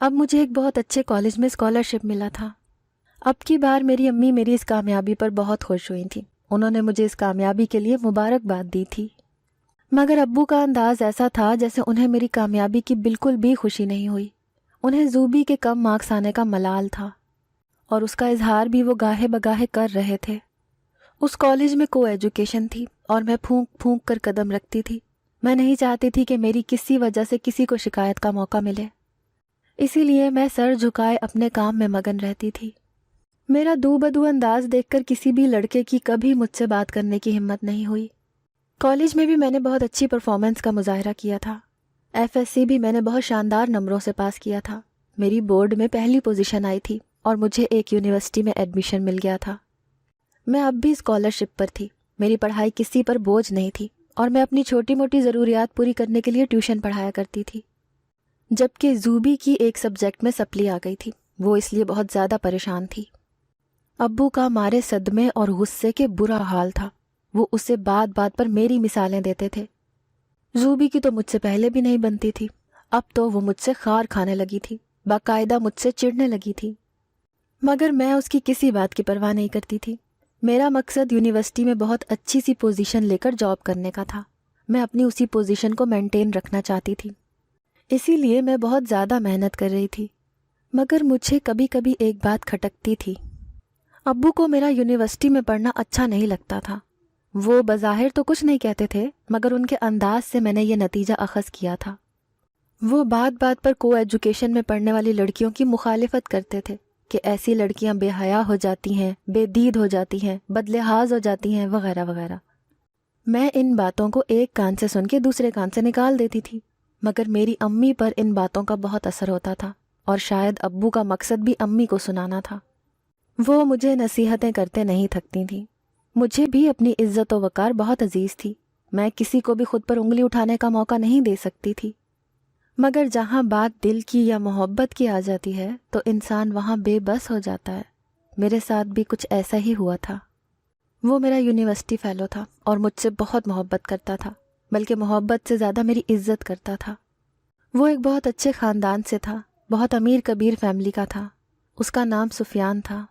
اب مجھے ایک بہت اچھے کالج میں اسکالرشپ ملا تھا۔ اب کی بار میری امی میری اس کامیابی پر بہت خوش ہوئی تھیں۔ انہوں نے مجھے اس کامیابی کے لیے مبارکباد دی تھی، مگر ابو کا انداز ایسا تھا جیسے انہیں میری کامیابی کی بالکل بھی خوشی نہیں ہوئی۔ انہیں زوبی کے کم مارکس آنے کا ملال تھا، اور اس کا اظہار بھی وہ گاہے بگاہے کر رہے تھے۔ اس کالج میں کو ایجوکیشن تھی اور میں پھونک پھونک کر قدم رکھتی تھی۔ میں نہیں چاہتی تھی کہ میری کسی وجہ سے کسی کو شکایت کا موقع ملے، اسی لیے میں سر جھکائے اپنے کام میں مگن رہتی تھی۔ میرا دو بدو انداز دیکھ کر کسی بھی لڑکے کی کبھی مجھ سے بات کرنے کی ہمت نہیں ہوئی۔ کالج میں بھی میں نے بہت اچھی پرفارمنس کا مظاہرہ کیا تھا۔ FSC بھی میں نے بہت شاندار نمبروں سے پاس کیا تھا۔ میری بورڈ میں پہلی پوزیشن آئی تھی اور مجھے ایک یونیورسٹی میں ایڈمیشن مل گیا تھا۔ میں اب بھی اسکالرشپ پر تھی، میری پڑھائی کسی پر بوجھ نہیں تھی، اور میں اپنی چھوٹی موٹی ضروریات پوری کرنے کے لیے ٹیوشن پڑھایا کرتی تھی۔ جبکہ زوبی کی ایک سبجیکٹ میں سپلی آ گئی تھی، وہ اس لیے بہت زیادہ پریشان تھی۔ ابو کا مارے صدمے اور غصے کے برا حال تھا۔ وہ اسے بات بات پر میری مثالیں دیتے تھے۔ زوبی کی تو مجھ سے پہلے بھی نہیں بنتی تھی، اب تو وہ مجھ سے خار کھانے لگی تھی، باقاعدہ مجھ سے چڑھنے لگی تھی، مگر میں اس کی کسی بات کی پرواہ نہیں کرتی تھی۔ میرا مقصد یونیورسٹی میں بہت اچھی سی پوزیشن لے کر جاب کرنے کا تھا۔ میں اپنی اسی پوزیشن کو مینٹین رکھنا چاہتی تھی، اسی لیے میں بہت زیادہ محنت کر رہی تھی۔ مگر مجھے کبھی کبھی ایک بات کھٹکتی تھی۔ ابو کو میرا یونیورسٹی میں پڑھنا اچھا نہیں لگتا تھا۔ وہ بظاہر تو کچھ نہیں کہتے تھے، مگر ان کے انداز سے میں نے یہ نتیجہ اخذ کیا تھا۔ وہ بات بات پر کو ایجوکیشن میں پڑھنے والی لڑکیوں کی مخالفت کرتے تھے کہ ایسی لڑکیاں بے حیا ہو جاتی ہیں، بے دید ہو جاتی ہیں، بدلحاظ ہو جاتی ہیں، وغیرہ وغیرہ۔ میں ان باتوں کو ایک کان سے سن کے دوسرے کان سے نکال دیتی تھی، مگر میری امی پر ان باتوں کا بہت اثر ہوتا تھا، اور شاید ابو کا مقصد بھی امی کو سنانا تھا۔ وہ مجھے نصیحتیں کرتے نہیں تھکتی تھیں۔ مجھے بھی اپنی عزت و وقار بہت عزیز تھی، میں کسی کو بھی خود پر انگلی اٹھانے کا موقع نہیں دے سکتی تھی، مگر جہاں بات دل کی یا محبت کی آ جاتی ہے تو انسان وہاں بے بس ہو جاتا ہے۔ میرے ساتھ بھی کچھ ایسا ہی ہوا تھا۔ وہ میرا یونیورسٹی فیلو تھا اور مجھ سے بہت محبت کرتا تھا، بلکہ محبت سے زیادہ میری عزت کرتا تھا۔ وہ ایک بہت اچھے خاندان سے تھا، بہت امیر کبیر فیملی کا تھا۔ اس کا نام سفیان تھا۔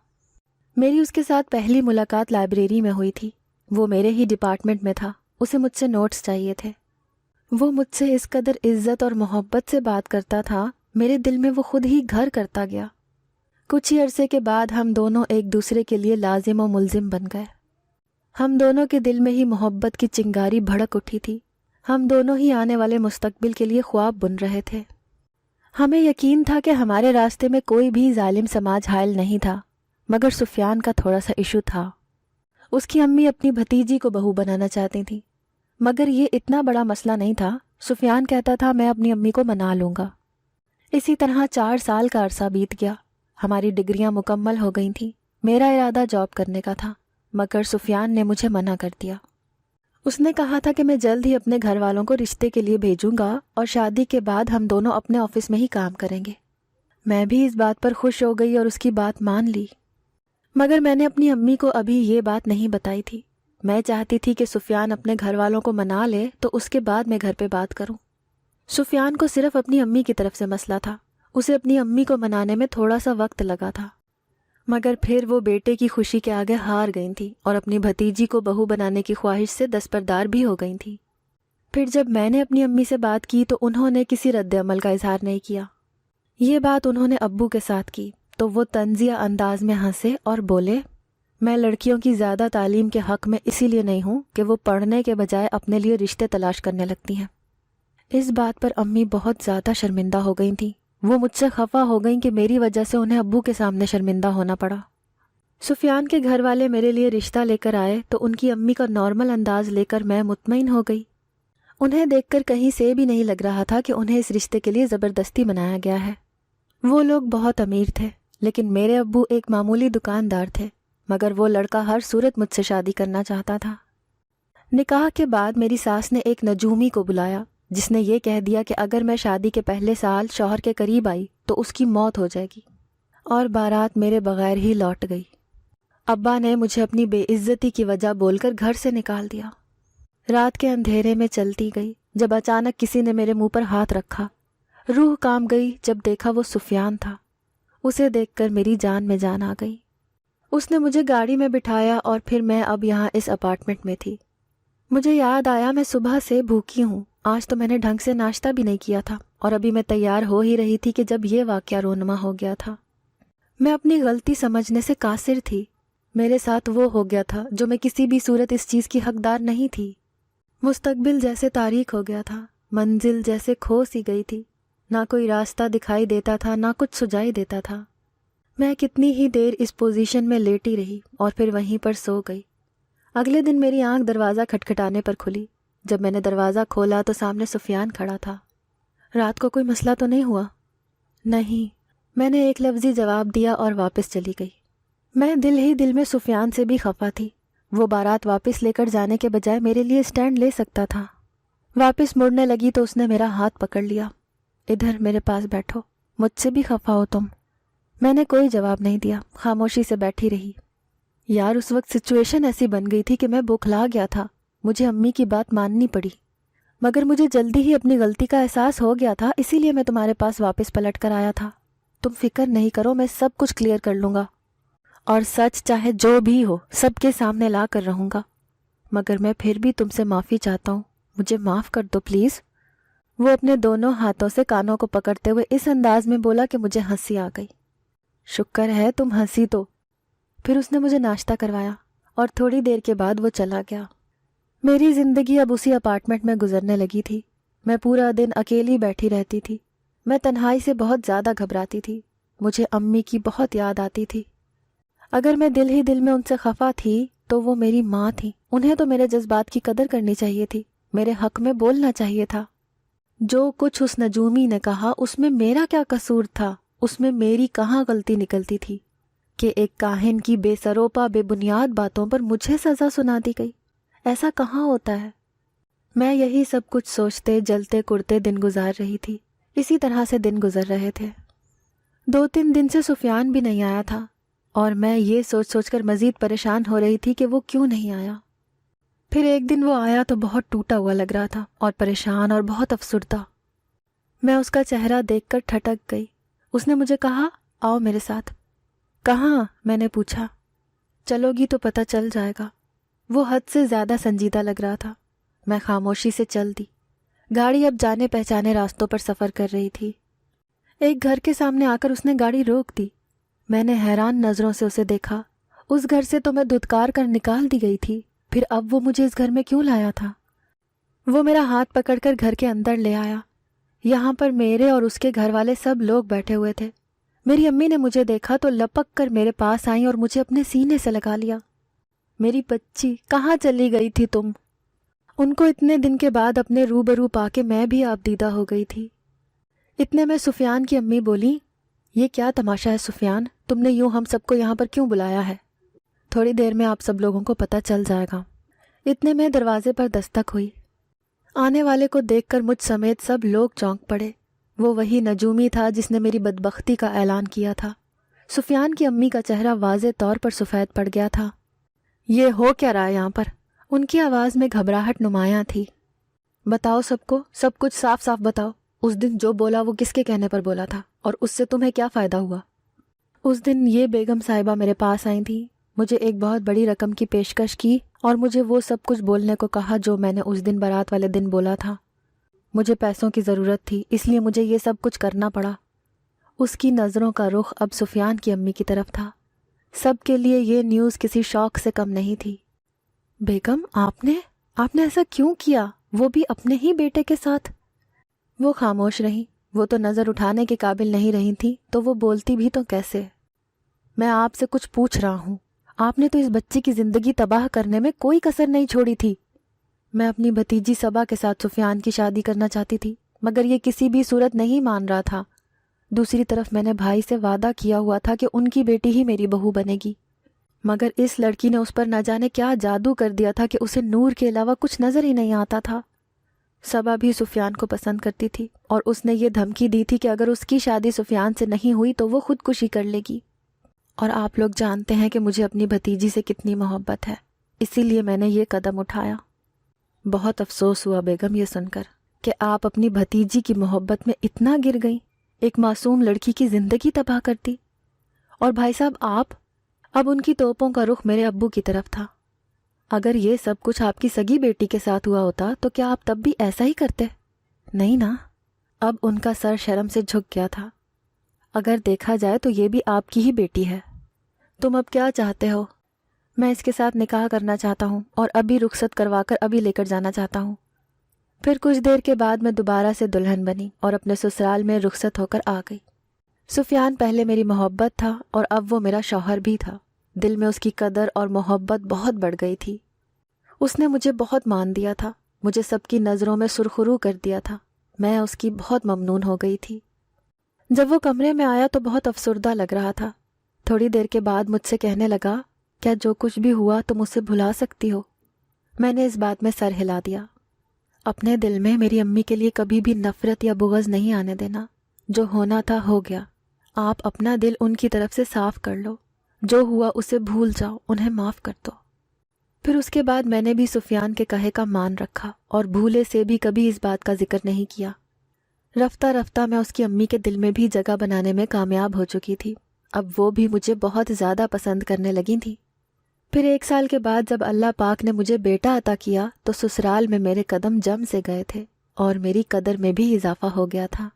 میری اس کے ساتھ پہلی ملاقات لائبریری میں ہوئی تھی۔ وہ میرے ہی ڈپارٹمنٹ میں تھا، اسے مجھ سے نوٹس چاہیے تھے۔ وہ مجھ سے اس قدر عزت اور محبت سے بات کرتا تھا، میرے دل میں وہ خود ہی گھر کرتا گیا۔ کچھ ہی عرصے کے بعد ہم دونوں ایک دوسرے کے لیے لازم و ملزم بن گئے۔ ہم دونوں کے دل میں ہی محبت کی چنگاری بھڑک اٹھی تھی۔ ہم دونوں ہی آنے والے مستقبل کے لیے خواب بن رہے تھے۔ ہمیں یقین تھا کہ ہمارے راستے میں کوئی بھی ظالم سماج حائل نہیں تھا، مگر سفیان کا تھوڑا سا ایشو تھا۔ اس کی امی اپنی بھتیجی کو بہو بنانا چاہتی تھی، مگر یہ اتنا بڑا مسئلہ نہیں تھا۔ سفیان کہتا تھا میں اپنی امی کو منا لوں گا۔ اسی طرح 4 سال کا عرصہ بیت گیا۔ ہماری ڈگریاں مکمل ہو گئی تھیں۔ میرا ارادہ جاب کرنے کا تھا، مگر سفیان نے مجھے منع کر دیا۔ اس نے کہا تھا کہ میں جلد ہی اپنے گھر والوں کو رشتے کے لیے بھیجوں گا اور شادی کے بعد ہم دونوں اپنے آفس میں ہی کام کریں گے۔ میں بھی اس بات پر خوش ہو گئی اور اس کی بات مان لی، مگر میں نے اپنی امی کو ابھی یہ بات نہیں بتائی تھی۔ میں چاہتی تھی کہ سفیان اپنے گھر والوں کو منا لے تو اس کے بعد میں گھر پہ بات کروں۔ سفیان کو صرف اپنی امی کی طرف سے مسئلہ تھا، اسے اپنی امی کو منانے میں تھوڑا سا وقت لگا تھا، مگر پھر وہ بیٹے کی خوشی کے آگے ہار گئی تھی اور اپنی بھتیجی کو بہو بنانے کی خواہش سے دستبردار بھی ہو گئی تھی۔ پھر جب میں نے اپنی امی سے بات کی تو انہوں نے کسی رد عمل کا اظہار نہیں کیا۔ یہ بات انہوں نے ابو کے ساتھ کی تو وہ طنزیہ انداز میں ہنسے اور بولے، میں لڑکیوں کی زیادہ تعلیم کے حق میں اسی لیے نہیں ہوں کہ وہ پڑھنے کے بجائے اپنے لیے رشتے تلاش کرنے لگتی ہیں۔ اس بات پر امی بہت زیادہ شرمندہ ہو گئی تھیں۔ وہ مجھ سے خفا ہو گئیں کہ میری وجہ سے انہیں ابو کے سامنے شرمندہ ہونا پڑا۔ سفیان کے گھر والے میرے لیے رشتہ لے کر آئے تو ان کی امی کا نارمل انداز لے کر میں مطمئن ہو گئی۔ انہیں دیکھ کر کہیں سے بھی نہیں لگ رہا تھا کہ انہیں اس رشتے کے لیے زبردستی بنایا گیا ہے۔ وہ لوگ بہت امیر تھے، لیکن میرے ابو ایک معمولی دکاندار تھے، مگر وہ لڑکا ہر صورت مجھ سے شادی کرنا چاہتا تھا۔ نکاح کے بعد میری ساس نے ایک نجومی کو بلایا جس نے یہ کہہ دیا کہ اگر میں شادی کے پہلے سال شوہر کے قریب آئی تو اس کی موت ہو جائے گی، اور بارات میرے بغیر ہی لوٹ گئی۔ ابا نے مجھے اپنی بے عزتی کی وجہ بول کر گھر سے نکال دیا۔ رات کے اندھیرے میں چلتی گئی جب اچانک کسی نے میرے منہ پر ہاتھ رکھا۔ روح کام گئی جب دیکھا وہ سفیان تھا۔ اسے دیکھ کر میری جان میں جان آ گئی۔ اس نے مجھے گاڑی میں بٹھایا اور پھر میں اب یہاں اس اپارٹمنٹ میں تھی۔ مجھے یاد آیا میں صبح سے بھوکی ہوں، آج تو میں نے ڈھنگ سے ناشتہ بھی نہیں کیا تھا، اور ابھی میں تیار ہو ہی رہی تھی کہ جب یہ واقعہ رونما ہو گیا تھا۔ میں اپنی غلطی سمجھنے سے قاصر تھی۔ میرے ساتھ وہ ہو گیا تھا جو میں کسی بھی صورت اس چیز کی حقدار نہیں تھی۔ مستقبل جیسے تاریک ہو گیا تھا، منزل جیسے کھو سی گئی تھی، نہ کوئی راستہ دکھائی دیتا تھا، نہ کچھ سجائی دیتا تھا۔ میں کتنی ہی دیر اس پوزیشن میں لیٹی رہی اور پھر وہیں پر سو گئی۔ اگلے دن میری آنکھ دروازہ کھٹکھٹانے پر کھلی۔ جب میں نے دروازہ کھولا تو سامنے سفیان کھڑا تھا۔ رات کو کوئی مسئلہ تو نہیں ہوا؟ نہیں، میں نے ایک لفظی جواب دیا اور واپس چلی گئی۔ میں دل ہی دل میں سفیان سے بھی خفا تھی۔ وہ بارات واپس لے کر جانے کے بجائے میرے لیے اسٹینڈ لے سکتا تھا۔ واپس مڑنے لگی تو اس نے میرا ہاتھ پکڑ لیا۔ ادھر میرے پاس بیٹھو، مجھ سے بھی خفا ہو تم؟ میں نے کوئی جواب نہیں دیا، خاموشی سے بیٹھی رہی۔ یار اس وقت سچویشن ایسی بن گئی تھی کہ میں بوکھلا گیا تھا۔ مجھے امی کی بات ماننی پڑی، مگر مجھے جلدی ہی اپنی غلطی کا احساس ہو گیا تھا، اسی لیے میں تمہارے پاس واپس پلٹ کر آیا تھا۔ تم فکر نہیں کرو، میں سب کچھ کلیئر کر لوں گا، اور سچ چاہے جو بھی ہو سب کے سامنے لا کر رہوں گا۔ مگر میں پھر بھی تم سے معافی چاہتا ہوں، مجھے معاف کر دو پلیز۔ وہ اپنے دونوں ہاتھوں سے کانوں کو پکڑتے ہوئے اس انداز میں بولا کہ مجھے ہنسی آ گئی۔ شکر ہے تم ہنسی تو۔ پھر اس نے مجھے ناشتہ کروایا اور تھوڑی دیر کے بعد وہ چلا گیا۔ میری زندگی اب اسی اپارٹمنٹ میں گزرنے لگی تھی۔ میں پورا دن اکیلی بیٹھی رہتی تھی۔ میں تنہائی سے بہت زیادہ گھبراتی تھی۔ مجھے امی کی بہت یاد آتی تھی۔ اگر میں دل ہی دل میں ان سے خفا تھی تو وہ میری ماں تھی۔ انہیں تو میرے جذبات کی قدر کرنی چاہیے تھی، میرے حق میں بولنا چاہیے تھا۔ جو کچھ اس نجومی نے کہا اس میں میرا کیا قصور تھا؟ اس میں میری کہاں غلطی نکلتی تھی کہ ایک کاہن کی بے سروپا بے بنیاد باتوں پر مجھے سزا سنا دی گئی؟ ایسا کہاں ہوتا ہے؟ میں یہی سب کچھ سوچتے جلتے کڑتے دن گزار رہی تھی۔ اسی طرح سے دن گزر رہے تھے۔ 2-3 دن سے سفیان بھی نہیں آیا تھا، اور میں یہ سوچ سوچ کر مزید پریشان ہو رہی تھی کہ وہ کیوں نہیں آیا۔ پھر ایک دن وہ آیا تو بہت ٹوٹا ہوا لگ رہا تھا اور پریشان اور بہت افسردہ۔ میں اس کا چہرہ دیکھ کر ٹھٹک گئی۔ اس نے مجھے کہا، آؤ میرے ساتھ۔ کہاں؟ میں نے پوچھا۔ چلو گی تو پتہ چل جائے گا۔ وہ حد سے زیادہ سنجیدہ لگ رہا تھا۔ میں خاموشی سے چل دی۔ گاڑی اب جانے پہچانے راستوں پر سفر کر رہی تھی۔ ایک گھر کے سامنے آ کر اس نے گاڑی روک دی۔ میں نے حیران نظروں سے اسے دیکھا۔ اس گھر سے تو میں دھتکار کر نکال دی گئی تھی، پھر اب وہ مجھے اس گھر میں کیوں لایا تھا؟ وہ میرا ہاتھ پکڑ کر گھر کے اندر لے آیا۔ یہاں پر میرے اور اس کے گھر والے سب لوگ بیٹھے ہوئے تھے۔ میری امی نے مجھے دیکھا تو لپک کر میرے پاس آئیں اور مجھے اپنے سینے سے لگا لیا۔ میری بچی، کہاں چلی گئی تھی تم؟ ان کو اتنے دن کے بعد اپنے روبرو پا کے میں بھی آبدیدہ ہو گئی تھی۔ اتنے میں سفیان کی امی بولی، یہ کیا تماشا ہے سفیان؟ تم نے یوں ہم سب کو یہاں پر کیوں بلایا ہے؟ تھوڑی دیر میں آپ سب لوگوں کو پتہ چل جائے گا۔ اتنے میں دروازے پر دستک ہوئی۔ آنے والے کو دیکھ کر مجھ سمیت سب لوگ چونک پڑے۔ وہ وہی نجومی تھا جس نے میری بدبختی کا اعلان کیا تھا۔ سفیان کی امی کا چہرہ واضح طور پر سفید پڑ گیا تھا۔ یہ ہو کیا رہا ہے یہاں پر؟ ان کی آواز میں گھبراہٹ نمایاں تھی۔ بتاؤ سب کو، سب کچھ صاف صاف بتاؤ۔ اس دن جو بولا وہ کس کے کہنے پر بولا تھا، اور اس سے تمہیں کیا فائدہ ہوا؟ اس دن یہ بیگم صاحبہ میرے پاس آئی تھی، مجھے ایک بہت بڑی رقم کی پیشکش کی اور مجھے وہ سب کچھ بولنے کو کہا جو میں نے اس دن بارات والے دن بولا تھا۔ مجھے پیسوں کی ضرورت تھی، اس لیے مجھے یہ سب کچھ کرنا پڑا۔ اس کی نظروں کا رخ اب سفیان کی امی کی طرف تھا۔ سب کے لیے یہ نیوز کسی شوق سے کم نہیں تھی۔ بیگم، آپ نے ایسا کیوں کیا، وہ بھی اپنے ہی بیٹے کے ساتھ؟ وہ خاموش رہیں۔ وہ تو نظر اٹھانے کے قابل نہیں رہی تھی تو وہ بولتی بھی تو کیسے؟ میں آپ سے کچھ پوچھ رہا ہوں۔ آپ نے تو اس بچی کی زندگی تباہ کرنے میں کوئی کسر نہیں چھوڑی تھی۔ میں اپنی بھتیجی صبا کے ساتھ سفیان کی شادی کرنا چاہتی تھی، مگر یہ کسی بھی صورت نہیں مان رہا تھا۔ دوسری طرف میں نے بھائی سے وعدہ کیا ہوا تھا کہ ان کی بیٹی ہی میری بہو بنے گی، مگر اس لڑکی نے اس پر نہ جانے کیا جادو کر دیا تھا کہ اسے نور کے علاوہ کچھ نظر ہی نہیں آتا تھا۔ صبا بھی سفیان کو پسند کرتی تھی اور اس نے یہ دھمکی دی تھی کہ اگر اس کی شادی سفیان سے نہیں ہوئی تو وہ خودکشی کر لے گی۔ اور آپ لوگ جانتے ہیں کہ مجھے اپنی بھتیجی سے کتنی محبت ہے، اسی لیے میں نے یہ قدم اٹھایا۔ بہت افسوس ہوا بیگم یہ سن کر، کہ آپ اپنی بھتیجی کی محبت میں اتنا گر گئیں، ایک معصوم لڑکی کی زندگی تباہ کر دی۔ اور بھائی صاحب آپ، اب ان کی توپوں کا رخ میرے ابو کی طرف تھا۔ اگر یہ سب کچھ آپ کی سگی بیٹی کے ساتھ ہوا ہوتا تو کیا آپ تب بھی ایسا ہی کرتے؟ نہیں نا۔ اب ان کا سر شرم سے جھک گیا تھا۔ اگر دیکھا جائے تو یہ بھی آپ کی ہی بیٹی ہے۔ تم اب کیا چاہتے ہو؟ میں اس کے ساتھ نکاح کرنا چاہتا ہوں اور ابھی رخصت کروا کر ابھی لے کر جانا چاہتا ہوں۔ پھر کچھ دیر کے بعد میں دوبارہ سے دلہن بنی اور اپنے سسرال میں رخصت ہو کر آ گئی۔ سفیان پہلے میری محبت تھا اور اب وہ میرا شوہر بھی تھا۔ دل میں اس کی قدر اور محبت بہت بڑھ گئی تھی۔ اس نے مجھے بہت مان دیا تھا، مجھے سب کی نظروں میں سرخرو کر دیا تھا۔ میں اس کی بہت ممنون ہو گئی تھی۔ جب وہ کمرے میں آیا تو بہت افسردہ لگ رہا تھا۔ تھوڑی دیر کے بعد مجھ سے کہنے لگا، کیا جو کچھ بھی ہوا تم اسے بھلا سکتی ہو؟ میں نے اس بات میں سر ہلا دیا۔ اپنے دل میں میری امی کے لیے کبھی بھی نفرت یا بغض نہیں آنے دینا۔ جو ہونا تھا ہو گیا۔ آپ اپنا دل ان کی طرف سے صاف کر لو۔ جو ہوا اسے بھول جاؤ، انہیں معاف کر دو۔ پھر اس کے بعد میں نے بھی سفیان کے کہے کا مان رکھا اور بھولے سے بھی کبھی اس بات کا ذکر نہیں کیا۔ رفتہ رفتہ میں اس کی امی کے دل میں بھی جگہ بنانے میں کامیاب ہو چکی تھی۔ اب وہ بھی مجھے بہت زیادہ پسند کرنے لگی تھیں۔ پھر 1 سال کے بعد جب اللہ پاک نے مجھے بیٹا عطا کیا تو سسرال میں میرے قدم جم سے گئے تھے اور میری قدر میں بھی اضافہ ہو گیا تھا۔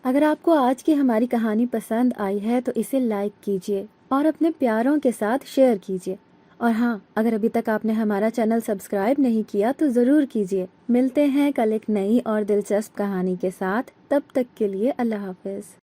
اگر آپ کو آج کی ہماری کہانی پسند آئی ہے تو اسے لائک کیجیے اور اپنے پیاروں کے ساتھ شیئر کیجیے۔ اور ہاں، اگر ابھی تک آپ نے ہمارا چینل سبسکرائب نہیں کیا تو ضرور کیجیے۔ ملتے ہیں کل ایک نئی اور دلچسپ کہانی کے ساتھ، تب تک کے لیے اللہ حافظ۔